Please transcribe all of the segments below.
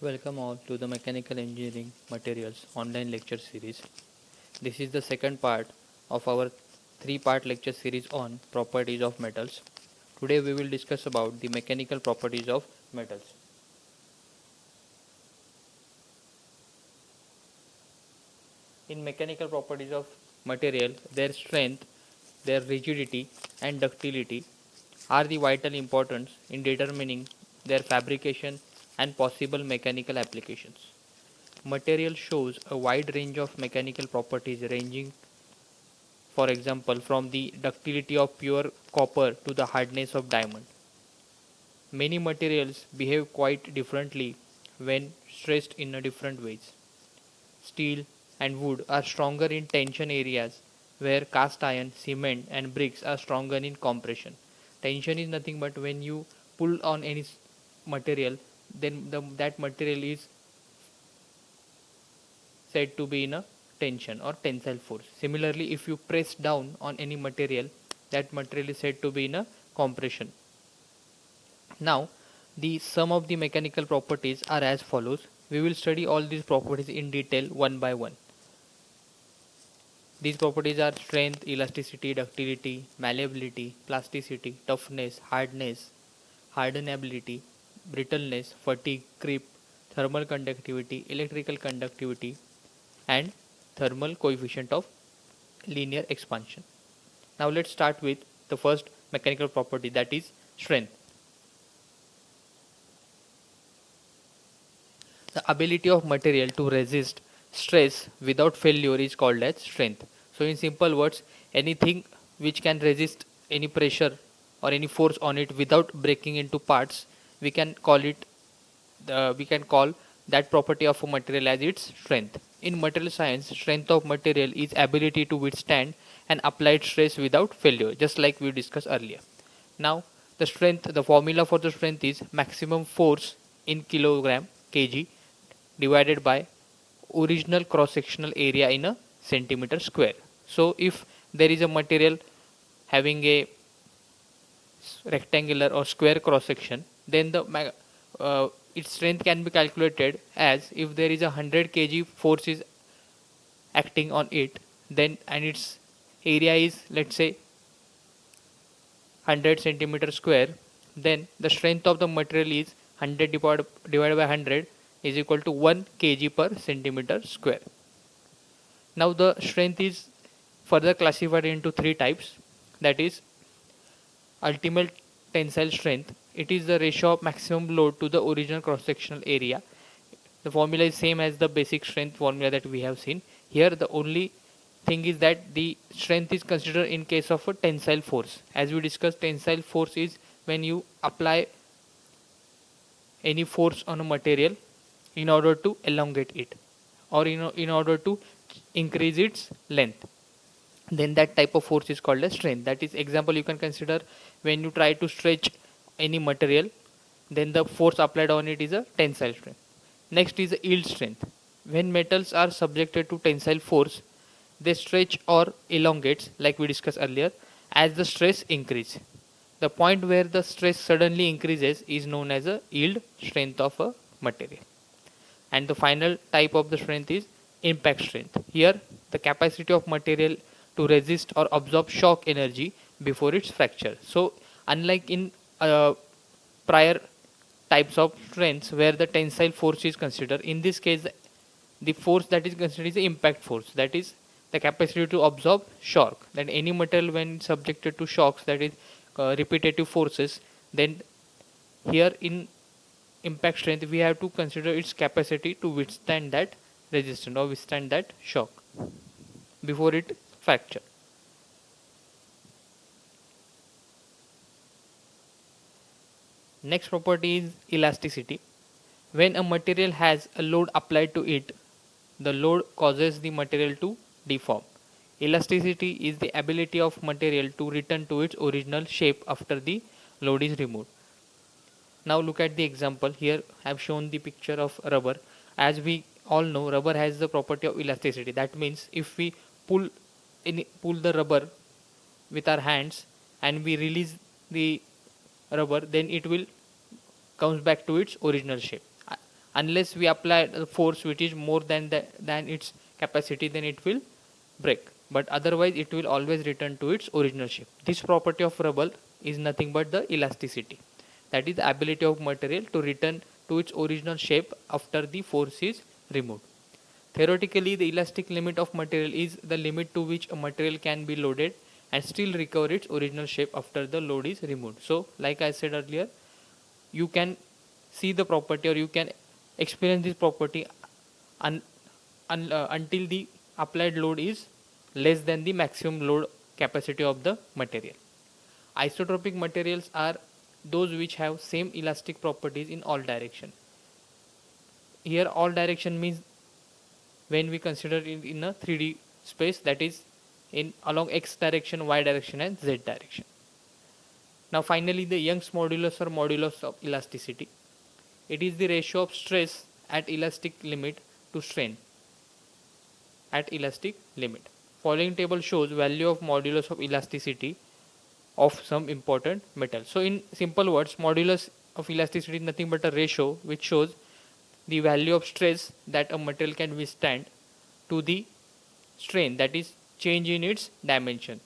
Welcome all to the Mechanical Engineering Materials online lecture series. This is the second part of our three-part lecture series on properties of metals. Today we will discuss about the mechanical properties of metals. In mechanical properties of material, their strength, their rigidity and ductility are the vital importance in determining their fabrication and possible mechanical applications. Material shows a wide range of mechanical properties ranging, for example, from the ductility of pure copper to the hardness of diamond. Many materials behave quite differently when stressed in a different ways. Steel and wood are stronger in tension areas where cast iron, cement and bricks are stronger in compression. Tension is nothing but when you pull on any material, then that material is said to be in a tension or tensile force. Similarly, if you press down on any material, that material is said to be in a compression. Now, the sum of the mechanical properties are as follows. We will study all these properties in detail one by one. These properties are strength, elasticity, ductility, malleability, plasticity, toughness, hardness, hardenability, brittleness, fatigue, creep, thermal conductivity, electrical conductivity, and thermal coefficient of linear expansion. Now let's start with the first mechanical property, that is strength. The ability of material to resist stress without failure is called as strength. So in simple words, anything which can resist any pressure or any force on it without breaking into parts, we can call it we can call that property of a material as its strength. In material science, strength of material is ability to withstand an applied stress without failure, just like we discussed earlier. Now, the formula for the strength is maximum force in kilogram kg divided by original cross sectional area in a centimeter square. So, if there is a material having a rectangular or square cross section, then its strength can be calculated as if there is a 100 kg force is acting on it, then and its area is, let's say, 100 centimeter square, then the strength of the material is 100 divided by 100 is equal to 1 kg per centimeter square. Now the strength is further classified into three types, that is ultimate tensile strength. It is the ratio of maximum load to the original cross sectional area. The formula is same as the basic strength formula that we have seen. Here the only thing is that the strength is considered in case of a tensile force. As we discussed, tensile force is when you apply any force on a material in order to elongate it, or in order to increase its length, then that type of force is called as strength. That is, example you can consider when you try to stretch any material, then the force applied on it is a tensile strength. Next is yield strength. When metals are subjected to tensile force, they stretch or elongates, like we discussed earlier, as the stress increase. The point where the stress suddenly increases is known as a yield strength of a material. And the final type of the strength is impact strength. Here the capacity of material to resist or absorb shock energy before its fracture. So unlike in prior types of strengths where the tensile force is considered, in this case the force that is considered is the impact force, that is the capacity to absorb shock. Then any material when subjected to shocks, that is repetitive forces, then here in impact strength we have to consider its capacity to withstand that resistance or withstand that shock before it fracture. Next property is elasticity. When a material has a load applied to it, the load causes the material to deform. Elasticity is the ability of material to return to its original shape after the load is removed. Now look at the example. Here I have shown the picture of rubber. As we all know, rubber has the property of elasticity. That means if we pull pull the rubber with our hands and we release the rubber, then it will comes back to its original shape. unless we apply the force which is more than its capacity, then it will break, but otherwise it will always return to its original shape. This property of rubber is nothing but the elasticity, that is the ability of material to return to its original shape after the force is removed. Theoretically, the elastic limit of material is the limit to which a material can be loaded and still recover its original shape after the load is removed. So, like I said earlier, you can see the property, or you can experience this property un, until the applied load is less than the maximum load capacity of the material. Isotropic materials are those which have same elastic properties in all direction. Here all direction means when we consider it in a 3D space, that is in along x direction, y direction and z direction. Now finally, the Young's modulus or modulus of elasticity. It is the ratio of stress at elastic limit to strain at elastic limit. Following table shows value of modulus of elasticity of some important metal. So in simple words, modulus of elasticity is nothing but a ratio which shows the value of stress that a material can withstand to the strain, that is change in its dimension.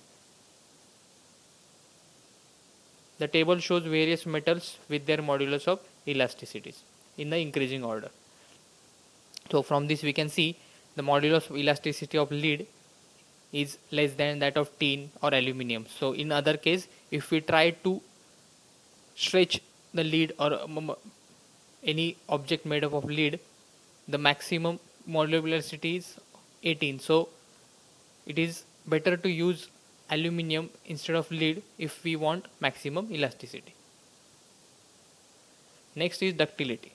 The table shows various metals with their modulus of elasticities in the increasing order. So from this we can see the modulus of elasticity of lead is less than that of tin or aluminium. So in other case, if we try to stretch the lead or any object made up of lead, the maximum modular elasticity is 18. So it is better to use aluminium instead of lead if we want maximum elasticity. Next is ductility.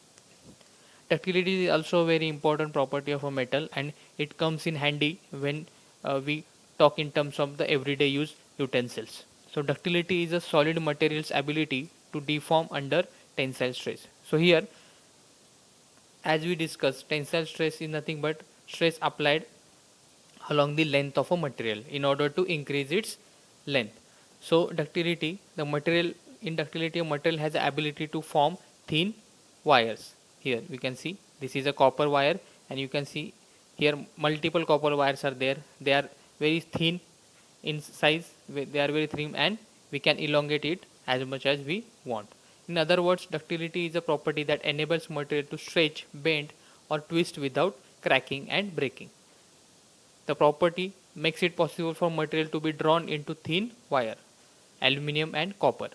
Ductility is also a very important property of a metal, and it comes in handy when we talk in terms of the everyday use utensils. So ductility is a solid material's ability to deform under tensile stress. So here, as we discussed, tensile stress is nothing but stress applied along the length of a material in order to increase its length. So ductility, the material in ductility, a material has the ability to form thin wires. Here we can see this is a copper wire, and you can see here multiple copper wires are there. They are very thin in size, they are very thin, and we can elongate it as much as we want. In other words, ductility is a property that enables material to stretch, bend or twist without cracking and breaking. The property makes it possible for material to be drawn into thin wire, aluminum and copper.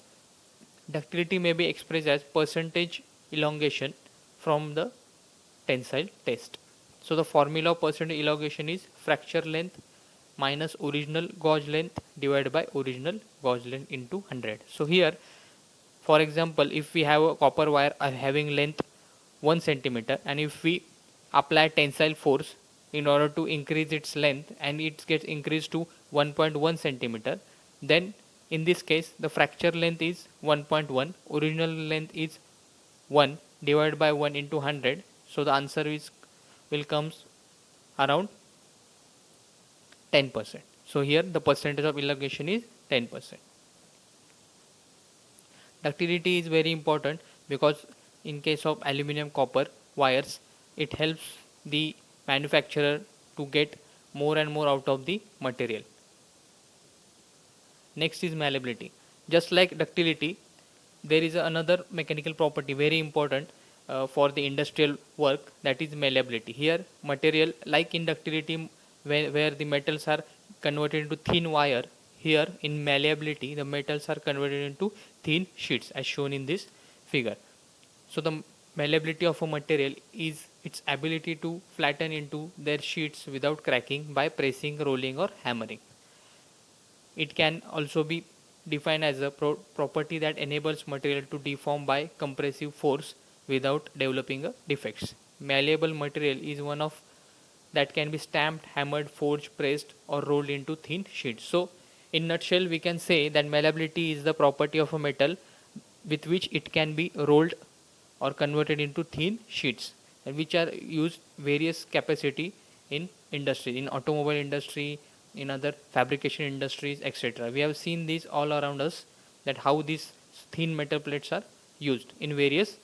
Ductility may be expressed as percentage elongation from the tensile test. So the formula of percentage elongation is fracture length minus original gauge length divided by original gauge length into 100. So here, for example, if we have a copper wire having length 1 centimeter, and if we apply tensile force in order to increase its length and it gets increased to 1.1 centimeter, then in this case the fracture length is 1.1, original length is 1 divided by 1 into 100. So the answer is will comes around 10%. So here the percentage of elongation is 10%. Ductility is very important because in case of aluminum copper wires, it helps the manufacturer to get more and more out of the material. Next is malleability. Just like ductility, there is another mechanical property very important for the industrial work, that is malleability. Here material like in ductility, where the metals are converted into thin wire, here in malleability the metals are converted into thin sheets as shown in this figure. So the malleability of a material is its ability to flatten into their sheets without cracking by pressing, rolling or hammering. It can also be defined as a property that enables material to deform by compressive force without developing a defects. Malleable material is one of that can be stamped, hammered, forged, pressed or rolled into thin sheets. So in nutshell we can say that malleability is the property of a metal with which it can be rolled or converted into thin sheets, and which are used various capacity in industry, in automobile industry, in other fabrication industries, etc. We have seen these all around us, that how these thin metal plates are used in various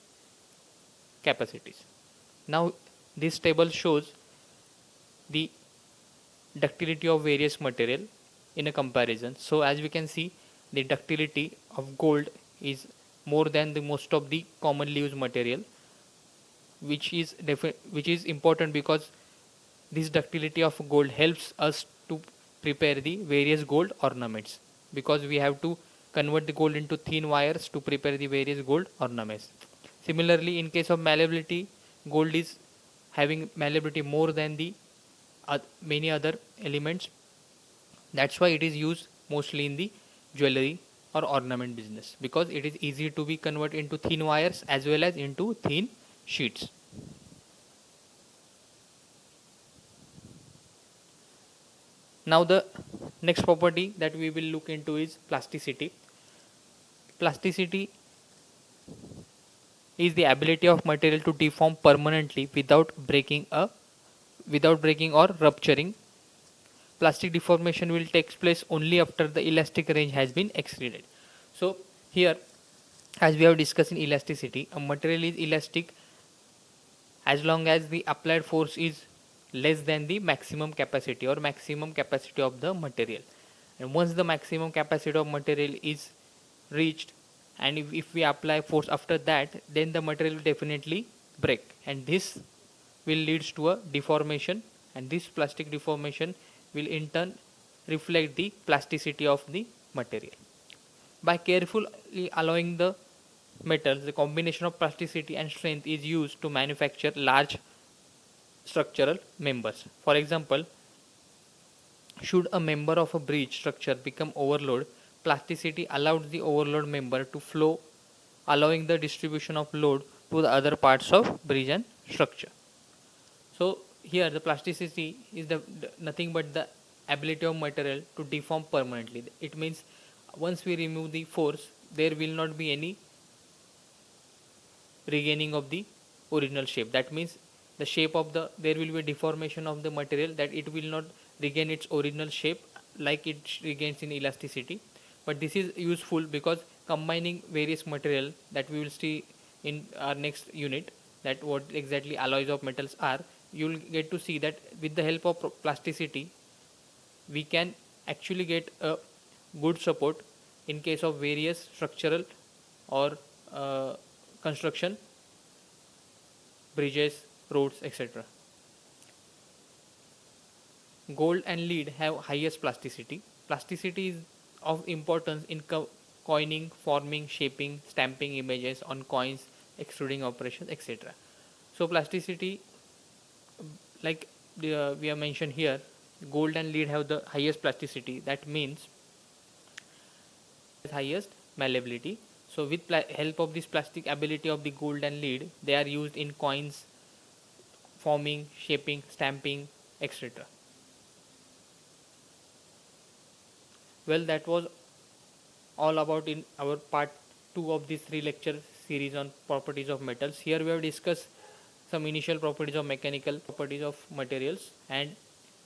capacities. Now this table shows the ductility of various material in a comparison. So as we can see, the ductility of gold is more than the most of the commonly used material, which is important because this ductility of gold helps us to prepare the various gold ornaments, because we have to convert the gold into thin wires to prepare the various gold ornaments. Similarly, in case of malleability, gold is having malleability more than the many other elements. That's why it is used mostly in the jewelry or ornament business, because it is easy to be converted into thin wires as well as into thin sheets. Now the next property that we will look into is plasticity. Plasticity is the ability of material to deform permanently without breaking or rupturing. Plastic deformation will take place only after the elastic range has been exceeded. So here, as we have discussed in elasticity, a material is elastic as long as the applied force is less than the maximum capacity or maximum capacity of the material. And once the maximum capacity of material is reached, and if we apply force after that, then the material will definitely break, and this will leads to a deformation, and this plastic deformation will in turn reflect the plasticity of the material. By carefully allowing the metals, the combination of plasticity and strength is used to manufacture large structural members. For example, should a member of a bridge structure become overload, plasticity allows the overload member to flow, allowing the distribution of load to the other parts of bridge and structure. So here the plasticity is the nothing but the ability of material to deform permanently. It means once we remove the force, there will not be any regaining of the original shape. That means the shape of the there will be a deformation of the material, that it will not regain its original shape like it regains in elasticity. But this is useful because combining various material that we will see in our next unit, that what exactly alloys of metals are, you will get to see that with the help of plasticity we can actually get a good support in case of various structural or construction, bridges, roads, etc. Gold and lead have highest plasticity. Plasticity is of importance in coining, forming, shaping, stamping images on coins, extruding operations, etc. So plasticity, like we have mentioned here, gold and lead have the highest plasticity. That means highest malleability. So with help of this plastic ability of the gold and lead, they are used in coins, forming, shaping, stamping, etc. Well, that was all about in our part 2 of this 3 lecture series on properties of metals. Here we have discussed some initial properties of mechanical properties of materials, and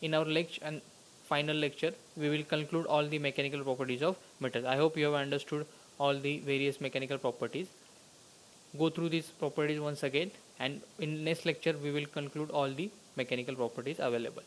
in our lecture and final lecture we will conclude all the mechanical properties of metals. I hope you have understood all the various mechanical properties. Go through these properties once again, and in next lecture we will conclude all the mechanical properties available.